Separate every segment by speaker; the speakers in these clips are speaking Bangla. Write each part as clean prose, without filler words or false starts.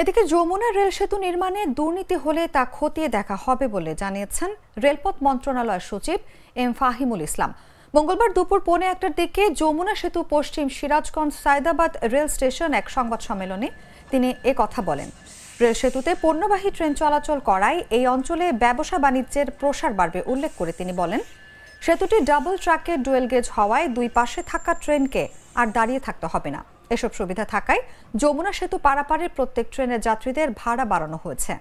Speaker 1: এদিকে যমুনা রেল সেতু নির্মাণে দুর্নীতি হলে তা খতিয়ে দেখা হবে বলে জানিয়েছেন রেলপথ মন্ত্রণালয়ের সচিব এম ফাহিমুল ইসলাম। মঙ্গলবার দুপুর 1:15টার দিকে যমুনা সেতু পশ্চিম সিরাজগঞ্জ সায়দাবাদ রেল স্টেশন এক সংবাদ সম্মেলনে তিনি কথা বলেন। রেল সেতুতে পণ্যবাহী ট্রেন চলাচল করায় এই অঞ্চলে ব্যবসা বাণিজ্যের প্রসার বাড়বে উল্লেখ করে তিনি বলেন, সেতুটি ডাবল ট্র্যাকের ডুয়েল গেজ হওয়ায় দুই পাশে থাকা ট্রেনকে আর দাঁড়িয়ে থাকতে হবে না। এসব সুবিধা থাকায় যমুনা সেতু পারাপারের প্রত্যেক ট্রেনের যাত্রীদের ভাড়া বাড়ানো হয়েছে।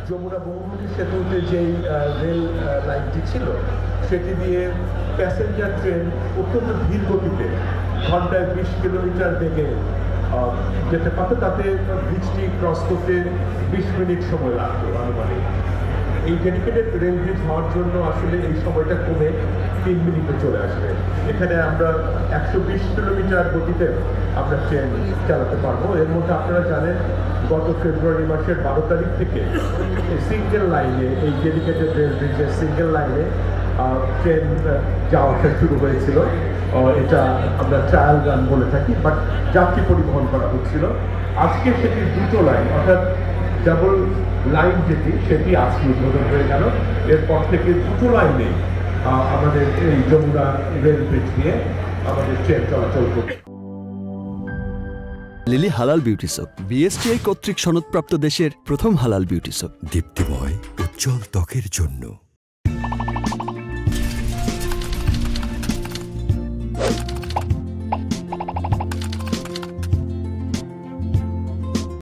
Speaker 2: যমুনা বহুমুখী সেতুতে যেই রেল লাইনটি ছিল সেটি দিয়ে প্যাসেঞ্জার ট্রেন অত্যন্ত ধীর গতিতে ঘন্টায় 20 কিলোমিটার বেগে যেতে পারত। তাতে ব্রিজটি ক্রস করতে 20 মিনিট সময় লাগতো আনুমানিক। এই ডেডিকেটেড রেল ব্রিজ হওয়ার জন্য আসলে এই সময়টা কমে 3 মিনিটে চলে আসবে। এখানে আমরা 120 কিলোমিটার গতিতে আমরা ট্রেন চালাতে পারবো। এর মধ্যে আপনারা জানেন গত ফেব্রুয়ারি মাসের 12 তারিখ থেকে সিঙ্গেল লাইনে এই ডেডিকেটেড রেল ব্রিজের সিঙ্গেল লাইনে ট্রেন যাওয়া শুরু হয়েছিল। এটা আমরা ট্রায়াল রান বলে থাকি, বাট যাত্রী পরিবহন করা হচ্ছিল। আজকে সেটি দুটো লাইন অর্থাৎ ডাবল লাইন সেটি আজকে উদ্বোধন হয়ে গেল। এরপর থেকে দুটো লাইনে আমাদের এই যমুনা রেল ব্রিজ দিয়ে আমাদের ট্রেন চলাচল করবে।
Speaker 3: লিলি হালাল বিউটি সোপ, বিএসটিআই কর্তৃক সনদপ্রাপ্ত দেশের প্রথম হালাল বিউটি সোপ।
Speaker 4: দীপ্তিময় উজ্জ্বল ত্বকের জন্য।